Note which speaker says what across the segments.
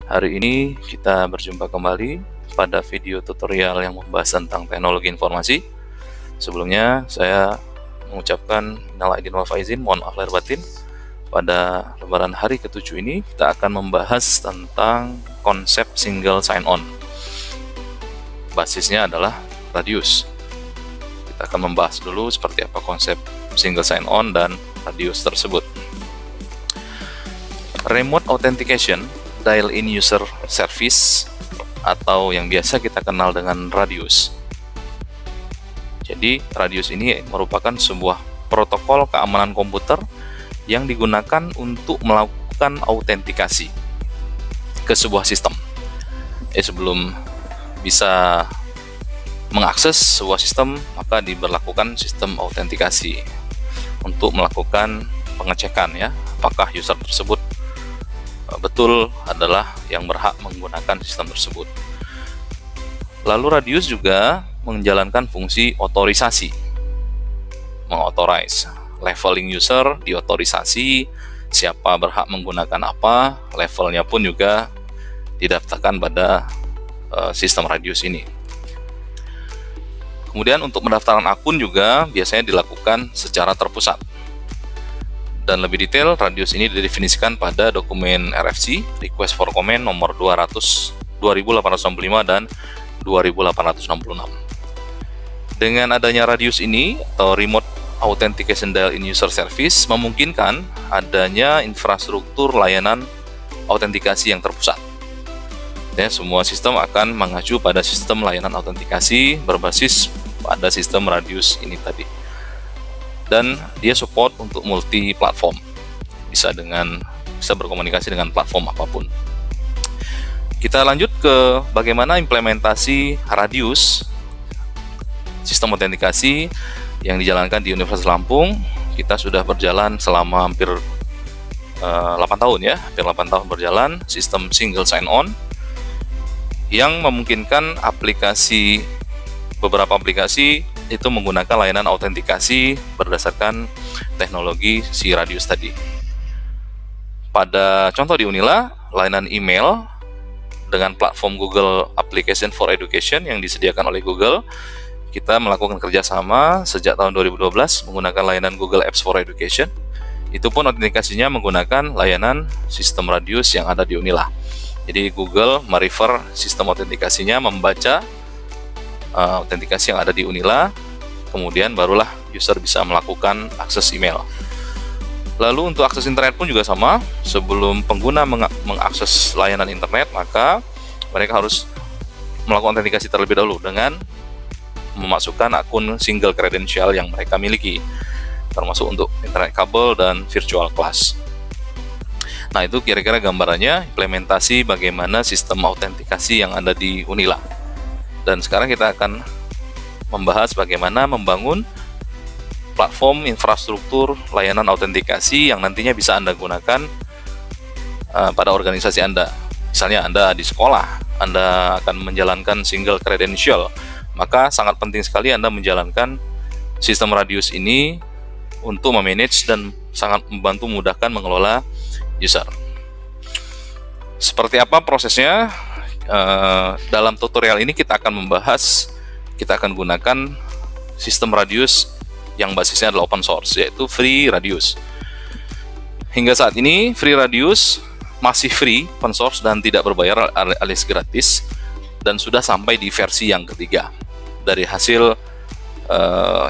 Speaker 1: Hari ini kita berjumpa kembali pada video tutorial yang membahas tentang teknologi informasi. Sebelumnya saya mengucapkan minal aidin wal faizin, mohon maaf lahir batin. Pada lembaran hari ke-7 ini kita akan membahas tentang konsep single sign-on. Basisnya adalah Radius. Kita akan membahas dulu seperti apa konsep single sign-on dan Radius tersebut. Remote Authentication Dial-in User Service atau yang biasa kita kenal dengan Radius. Jadi Radius ini merupakan sebuah protokol keamanan komputer yang digunakan untuk melakukan autentikasi ke sebuah sistem. Sebelum bisa mengakses sebuah sistem, maka diberlakukan sistem autentikasi untuk melakukan pengecekan ya, apakah user tersebut betul adalah yang berhak menggunakan sistem tersebut. Lalu Radius juga menjalankan fungsi otorisasi, mengauthorize, leveling user diotorisasi, siapa berhak menggunakan apa, levelnya pun juga didaftarkan pada sistem Radius ini. Kemudian untuk pendaftaran akun juga biasanya dilakukan secara terpusat. Dan lebih detail, Radius ini didefinisikan pada dokumen RFC, Request for Comment nomor 2865 dan 2866. Dengan adanya Radius ini, atau Remote Authentication Dial-in User Service, memungkinkan adanya infrastruktur layanan autentikasi yang terpusat. Ya, semua sistem akan mengacu pada sistem layanan autentikasi berbasis pada sistem Radius ini tadi. Dan dia support untuk multi platform, bisa berkomunikasi dengan platform apapun. Kita lanjut ke bagaimana implementasi Radius, sistem autentikasi yang dijalankan di Universitas Lampung. Kita sudah berjalan selama hampir 8 tahun ya, hampir 8 tahun berjalan sistem single sign-on yang memungkinkan beberapa aplikasi itu menggunakan layanan autentikasi berdasarkan teknologi si Radius tadi. Pada contoh di Unila, layanan email dengan platform Google Application for Education yang disediakan oleh Google, kita melakukan kerjasama sejak tahun 2012 menggunakan layanan Google Apps for Education. Itu pun autentikasinya menggunakan layanan sistem Radius yang ada di Unila. Jadi Google merefer sistem autentikasinya, membaca autentikasi yang ada di Unila, kemudian barulah user bisa melakukan akses email. Lalu untuk akses internet pun juga sama. Sebelum pengguna mengakses layanan internet, maka mereka harus melakukan autentikasi terlebih dahulu dengan memasukkan akun single credential yang mereka miliki, termasuk untuk internet kabel dan virtual class. Nah, itu kira-kira gambarannya implementasi bagaimana sistem autentikasi yang ada di Unila. Dan sekarang kita akan membahas bagaimana membangun platform infrastruktur layanan autentikasi yang nantinya bisa Anda gunakan pada organisasi Anda. Misalnya Anda di sekolah, Anda akan menjalankan single credential, maka sangat penting sekali Anda menjalankan sistem Radius ini untuk memanage dan sangat membantu memudahkan mengelola user. Seperti apa prosesnya? Dalam tutorial ini kita akan gunakan sistem Radius yang basisnya adalah open source, yaitu Free Radius. Hingga saat ini Free Radius masih free, open source, dan tidak berbayar alias gratis, dan sudah sampai di versi yang ketiga. Dari hasil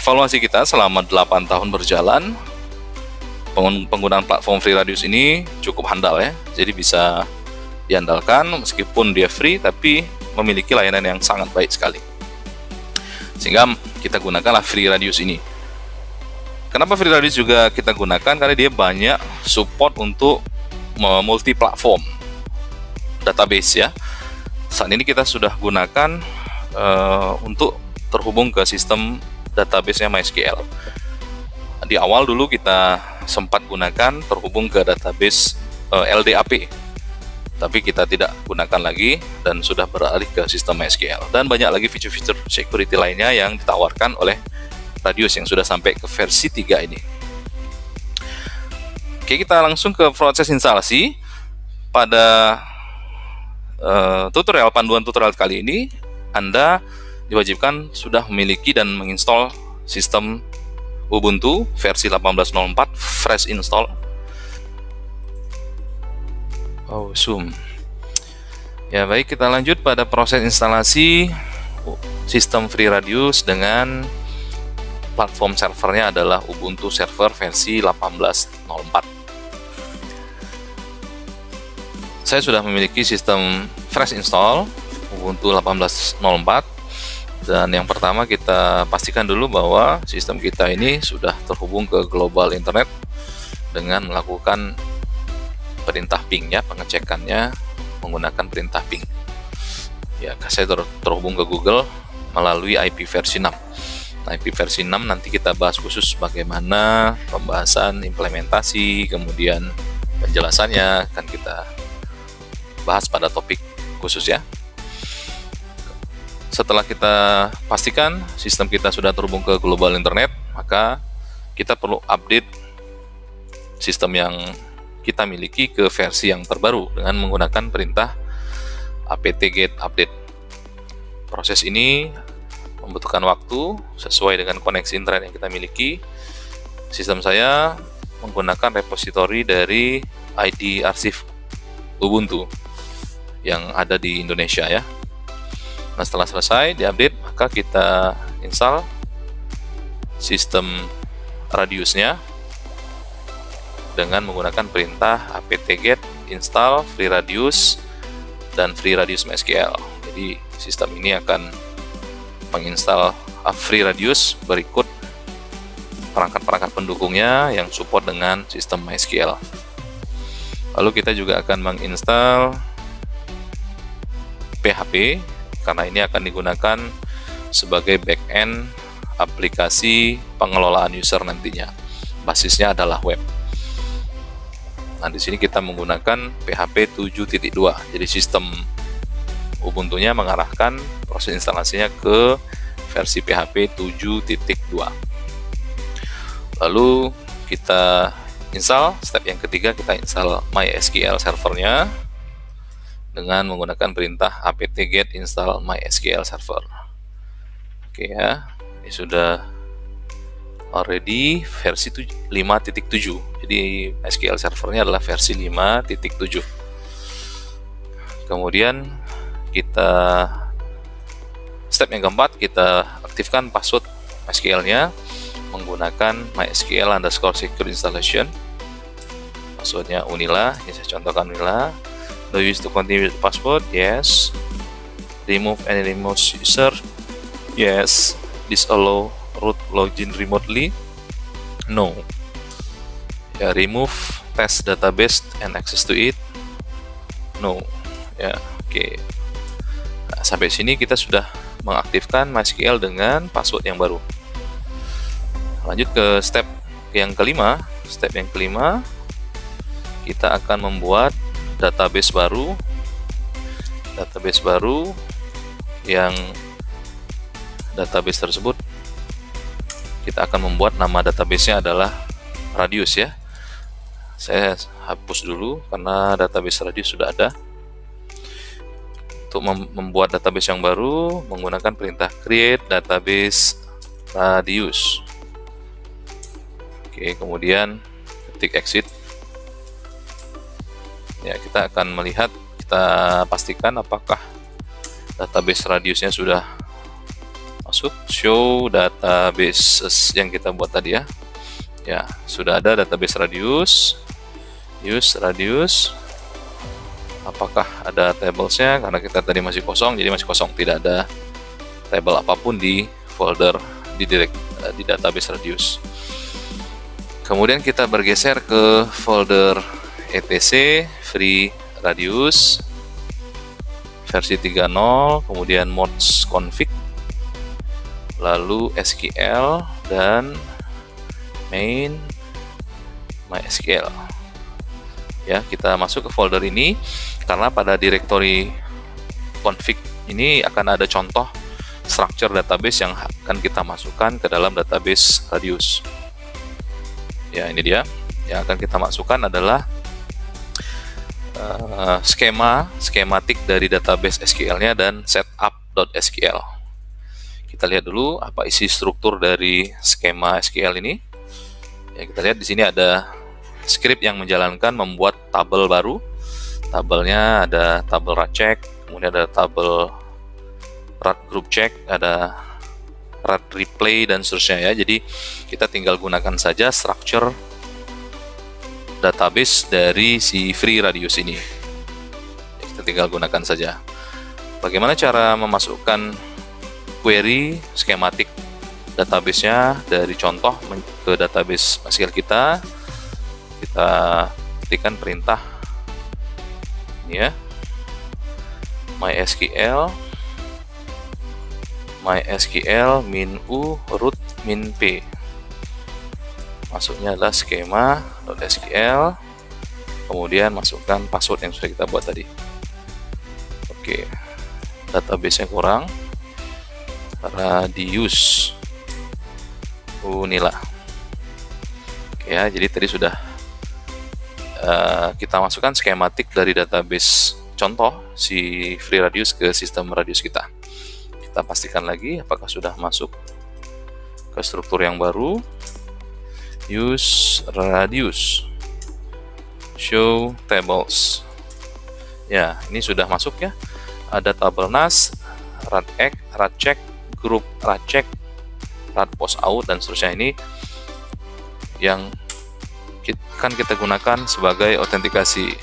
Speaker 1: evaluasi kita selama 8 tahun berjalan, penggunaan platform Free Radius ini cukup handal ya, jadi bisa diandalkan meskipun dia free, tapi memiliki layanan yang sangat baik sekali, sehingga kita gunakanlah Free Radius ini. Kenapa Free Radius juga kita gunakan? Karena dia banyak support untuk multi platform database ya. Saat ini kita sudah gunakan untuk terhubung ke sistem database-nya MySQL. Di awal dulu kita sempat gunakan terhubung ke database LDAP, tapi kita tidak gunakan lagi dan sudah beralih ke sistem MySQL. Dan banyak lagi fitur-fitur security lainnya yang ditawarkan oleh Radius yang sudah sampai ke versi 3 ini. Oke, kita langsung ke proses instalasi. Pada panduan tutorial kali ini, Anda diwajibkan sudah memiliki dan menginstall sistem Ubuntu versi 18.04 fresh install. Zoom. Ya, baik, kita lanjut pada proses instalasi sistem FreeRadius dengan platform servernya adalah Ubuntu server versi 18.04. Saya sudah memiliki sistem fresh install Ubuntu 18.04, dan yang pertama kita pastikan dulu bahwa sistem kita ini sudah terhubung ke global internet dengan melakukan perintah ping, ya, pengecekannya menggunakan perintah ping. Ya, saya terhubung ke Google melalui IP versi 6. IP versi 6 nanti kita bahas khusus bagaimana pembahasan implementasi, kemudian penjelasannya akan kita bahas pada topik khusus, ya. Setelah kita pastikan sistem kita sudah terhubung ke global internet, maka kita perlu update sistem yang kita miliki ke versi yang terbaru dengan menggunakan perintah apt-get update. Proses ini membutuhkan waktu sesuai dengan koneksi internet yang kita miliki. Sistem saya menggunakan repositori dari ID arsip Ubuntu yang ada di Indonesia, ya. Nah, setelah selesai diupdate, maka kita install sistem radiusnya dengan menggunakan perintah apt-get install FreeRadius dan FreeRadius MySQL. Jadi sistem ini akan menginstal FreeRadius berikut perangkat-perangkat pendukungnya yang support dengan sistem MySQL. Lalu kita juga akan menginstal PHP karena ini akan digunakan sebagai backend aplikasi pengelolaan user nantinya. Basisnya adalah web. Nah, di sini kita menggunakan PHP 7.2. Jadi sistem Ubuntu-nya mengarahkan proses instalasinya ke versi PHP 7.2. Lalu kita install, step yang ketiga kita install MySQL servernya dengan menggunakan perintah apt-get install MySQL server. Oke, ya, ini sudah already versi 5.7. Jadi SQL servernya adalah versi 5.7. Kemudian kita step yang keempat, kita aktifkan password MySQL-nya menggunakan MySQL_secure installation. Passwordnya Unila, ini saya contohkan Unila. Do you use to continue with password? Yes. Remove any remote user? Yes. Disallow root login remotely? No. Ya, remove test database and access to it? No. Ya, oke. Nah, sampai sini kita sudah mengaktifkan MySQL dengan password yang baru. Lanjut ke step yang kelima. Step yang kelima, kita akan membuat database baru yang database tersebut kita akan membuat nama databasenya adalah Radius, ya. Saya hapus dulu karena database Radius sudah ada. Untuk membuat database yang baru menggunakan perintah create database Radius. Oke, kemudian ketik exit. Ya, kita akan melihat, kita pastikan apakah database Radiusnya sudah masuk. Show database yang kita buat tadi, ya. Ya, sudah ada database Radius. Use Radius. Apakah ada tablesnya? Karena kita tadi masih kosong, jadi masih kosong, tidak ada table apapun di folder di database Radius. Kemudian kita bergeser ke folder etc FreeRadius versi 3.0, kemudian mods config, lalu SQL dan main MySQL. Ya, kita masuk ke folder ini karena pada directory config ini akan ada contoh structure database yang akan kita masukkan ke dalam database Radius. Ya, ini dia. Yang akan kita masukkan adalah skematik dari database SQL-nya dan setup.sql. Kita lihat dulu apa isi struktur dari skema SQL ini. Ya, kita lihat di sini ada script yang menjalankan membuat tabel baru. Tabelnya ada tabel rat check, kemudian ada tabel rat group check, ada rat replay dan seterusnya ya. Jadi kita tinggal gunakan saja structure database dari si free radius ini. Kita tinggal gunakan saja. Bagaimana cara memasukkan query skematik database-nya dari contoh ke database SQL kita? Kita ketikkan perintah ini ya, mysql min u root min p. Masuknya adalah skema.sql, kemudian masukkan password yang sudah kita buat tadi. Oke, database-nya kurang, radius Unila. Oke ya, jadi tadi sudah kita masukkan skematik dari database contoh si free radius ke sistem radius kita. Kita pastikan lagi apakah sudah masuk ke struktur yang baru. Use radius, show tables. Ya, ini sudah masuk ya. Ada tabel nas, rat egg, rat check, group rat check, rat post out dan seterusnya. Ini yang kan kita gunakan sebagai autentikasi.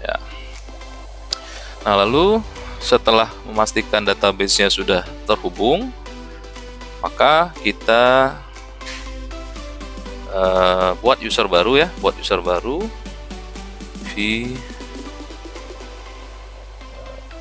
Speaker 1: Ya. Nah, lalu setelah memastikan database-nya sudah terhubung, maka kita buat user baru ya,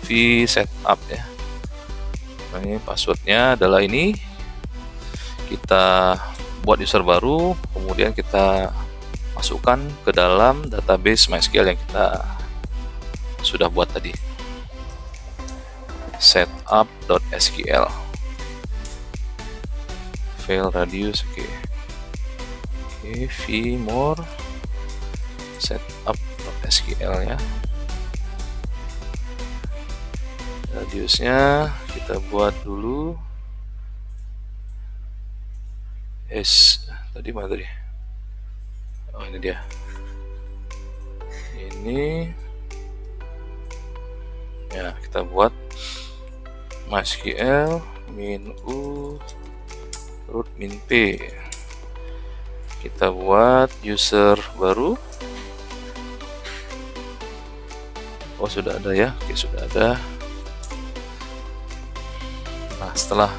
Speaker 1: v setup ya. Nah, ini passwordnya adalah ini. Kita buat user baru, kemudian kita masukkan ke dalam database MySQL yang kita sudah buat tadi, setup.sql file radius. Vmore setup.sql ya. Radiusnya kita buat dulu tadi mana tadi? Oh, ini dia. Ini ya, kita buat mysql min u root min p. Kita buat user baru. Oh, sudah ada ya. Oke, sudah ada. Nah, setelah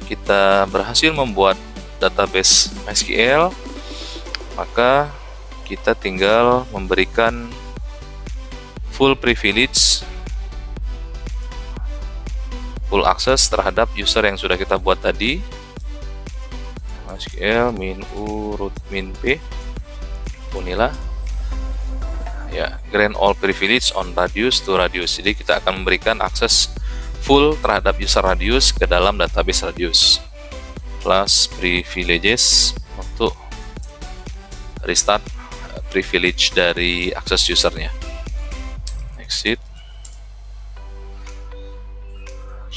Speaker 1: kita berhasil membuat database MySQL, maka kita tinggal memberikan full privilege, full access terhadap user yang sudah kita buat tadi. MySQL min u root min p Unila ya, grant all privilege on radius to radius. Jadi kita akan memberikan akses full terhadap user radius ke dalam database radius, plus privileges untuk restart privilege dari akses usernya. Exit.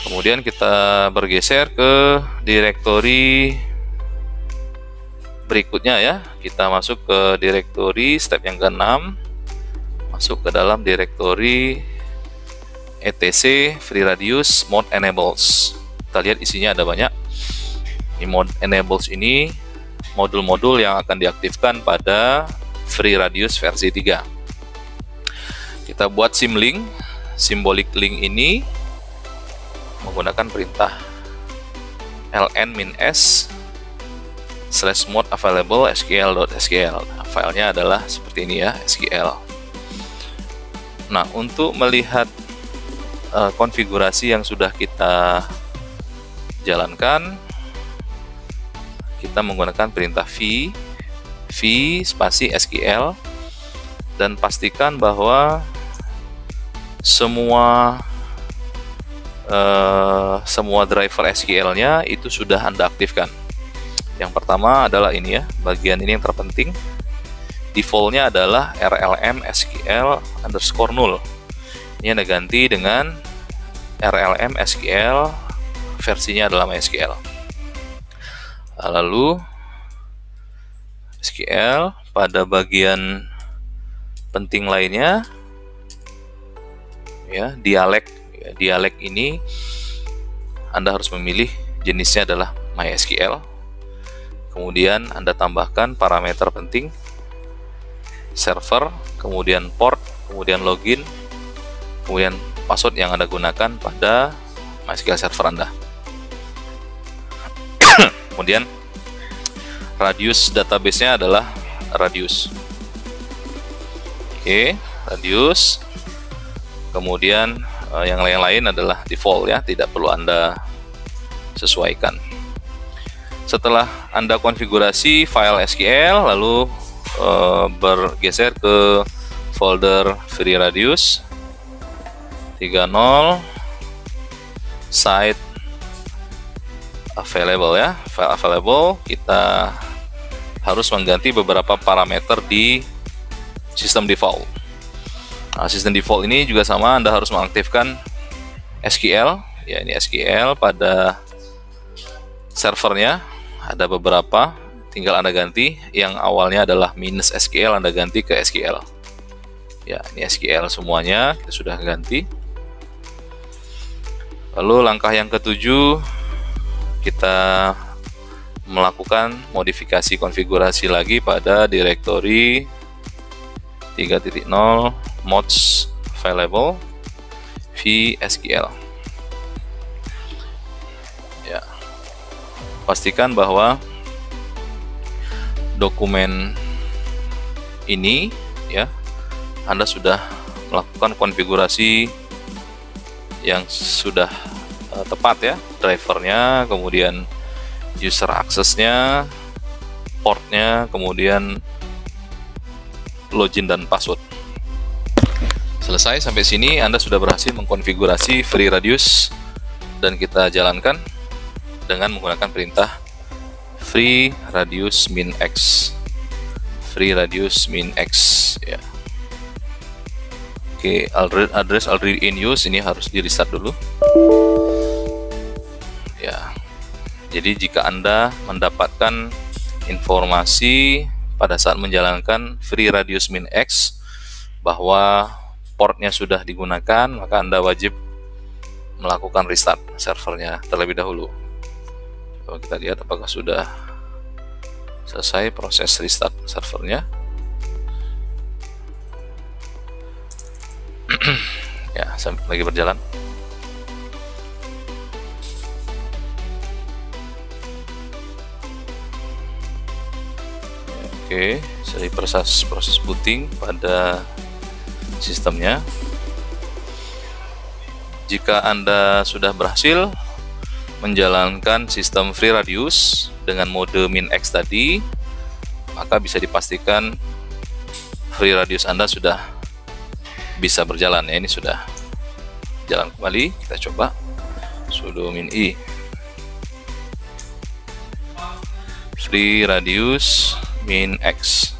Speaker 1: Kemudian kita bergeser ke direktori berikutnya ya. Kita masuk ke direktori step yang ke-6, masuk ke dalam direktori etc free radius mode enables. Kita lihat isinya ada banyak. Di mode enables ini modul-modul yang akan diaktifkan pada free radius versi 3. Kita buat symlink. Symbolic link ini menggunakan perintah ln-s /mode available sql.sql. Nah, filenya adalah seperti ini ya, sql. Nah, untuk melihat konfigurasi yang sudah kita jalankan, kita menggunakan perintah v spasi sql, dan pastikan bahwa semua driver SQL-nya itu sudah Anda aktifkan. Yang pertama adalah ini ya, bagian ini yang terpenting, defaultnya adalah RLM SQL underscore null. Ini Anda ganti dengan RLM SQL versinya adalah MySQL. Lalu SQL pada bagian penting lainnya, ya, dialek ini Anda harus memilih jenisnya adalah MySQL. Kemudian Anda tambahkan parameter penting, server, kemudian port, kemudian login, kemudian password yang Anda gunakan pada MySQL server Anda. Kemudian radius database-nya adalah radius. Oke, radius. Kemudian yang lain-lain adalah default, ya, tidak perlu Anda sesuaikan. Setelah Anda konfigurasi file SQL, lalu bergeser ke folder free radius 30 site available, ya, file available. Kita harus mengganti beberapa parameter di sistem default. Nah, sistem default ini juga sama, Anda harus mengaktifkan SQL, ya, ini SQL pada servernya ada beberapa, tinggal Anda ganti. Yang awalnya adalah minus SQL, Anda ganti ke SQL. Ya, ini SQL semuanya kita sudah ganti. Lalu langkah yang ketujuh, kita melakukan modifikasi konfigurasi lagi pada direktori 3.0 mods available vSQL. Ya, pastikan bahwa dokumen ini, ya, Anda sudah melakukan konfigurasi yang sudah tepat, ya, drivernya, kemudian user access-nya, portnya, kemudian login dan password. Selesai sampai sini, Anda sudah berhasil mengkonfigurasi free radius, dan kita jalankan dengan menggunakan perintah free radius min x. Free radius min x, ya. Oke, address already in use ini harus di restart dulu. Ya. Jadi jika Anda mendapatkan informasi pada saat menjalankan free radius min x bahwa portnya sudah digunakan, maka Anda wajib melakukan restart servernya terlebih dahulu. Coba kita lihat apakah sudah selesai proses restart servernya. Ya, lagi berjalan. Oke, jadi proses booting pada sistemnya. Jika Anda sudah berhasil menjalankan sistem free radius dengan mode min x tadi, maka bisa dipastikan free radius Anda sudah bisa berjalan, ya. Ini sudah jalan kembali. Kita coba sudo min i free radius min x.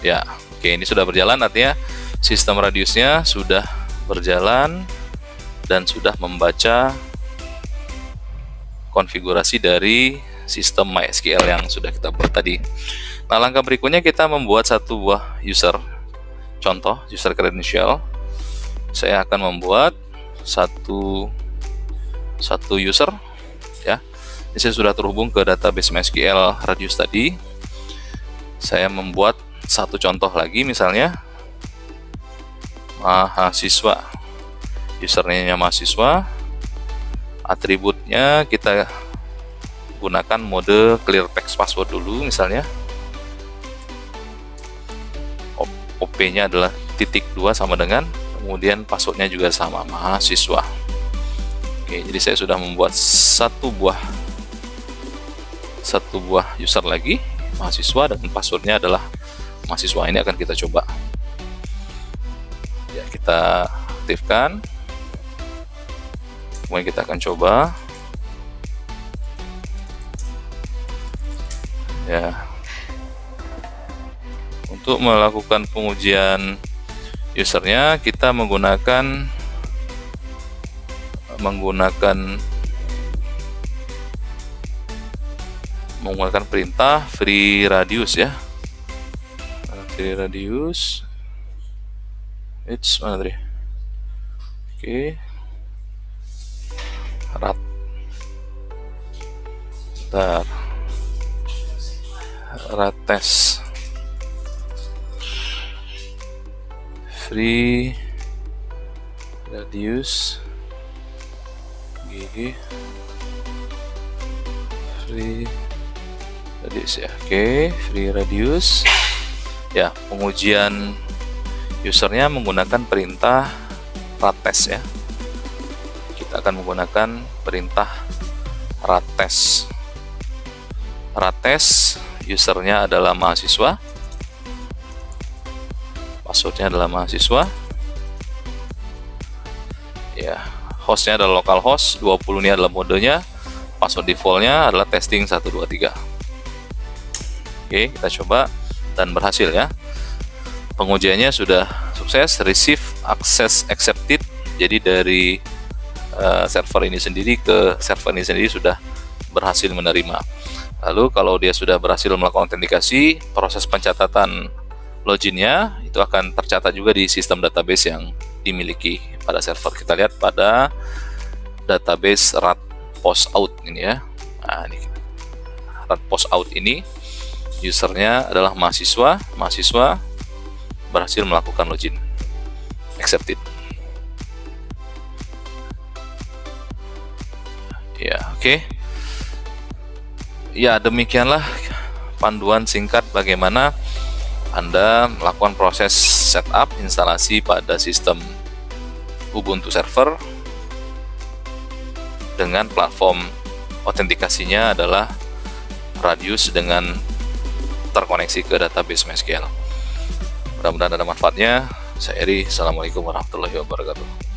Speaker 1: Ya, oke, ini sudah berjalan, artinya sistem radiusnya sudah berjalan dan sudah membaca konfigurasi dari sistem MySQL yang sudah kita buat tadi. Nah, langkah berikutnya kita membuat satu buah user. Contoh user credential, saya akan membuat satu user, ya. Ini saya sudah terhubung ke database MySQL radius tadi. Saya membuat satu contoh lagi, misalnya mahasiswa, username-nya mahasiswa, atributnya kita gunakan mode clear text password dulu, misalnya OP-nya adalah =2 sama dengan, kemudian passwordnya juga sama, mahasiswa. Oke, jadi saya sudah membuat satu buah user lagi, mahasiswa, dan passwordnya adalah mahasiswa. Ini akan kita coba, ya, kita aktifkan, kemudian kita akan coba, ya. Untuk melakukan pengujian usernya, kita menggunakan perintah free radius ya. Free radius, it's mana tadi? Oke, rates free radius gg free radius ya. Oke, free radius ya. Pengujian usernya menggunakan perintah rates ya. Kita akan menggunakan perintah rates. Rates usernya adalah mahasiswa, passwordnya adalah mahasiswa ya. Hostnya adalah localhost, 20 ini adalah modenya, password defaultnya adalah testing 123. Oke, kita coba dan berhasil ya. Pengujiannya sudah sukses, receive access accepted. Jadi dari server ini sendiri ke server ini sendiri sudah berhasil menerima. Lalu kalau dia sudah berhasil melakukan autentikasi, proses pencatatan loginnya itu akan tercatat juga di sistem database yang dimiliki pada server. Kita lihat pada database rat post out ini ya. Nah, ini rat post out ini usernya adalah mahasiswa berhasil melakukan login, accepted. Ya, oke. Ya, demikianlah panduan singkat bagaimana Anda melakukan proses setup instalasi pada sistem Ubuntu server dengan platform autentikasinya adalah Radius dengan terkoneksi ke database MySQL. Mudah-mudahan ada manfaatnya. Saya Eri. Assalamualaikum warahmatullahi wabarakatuh.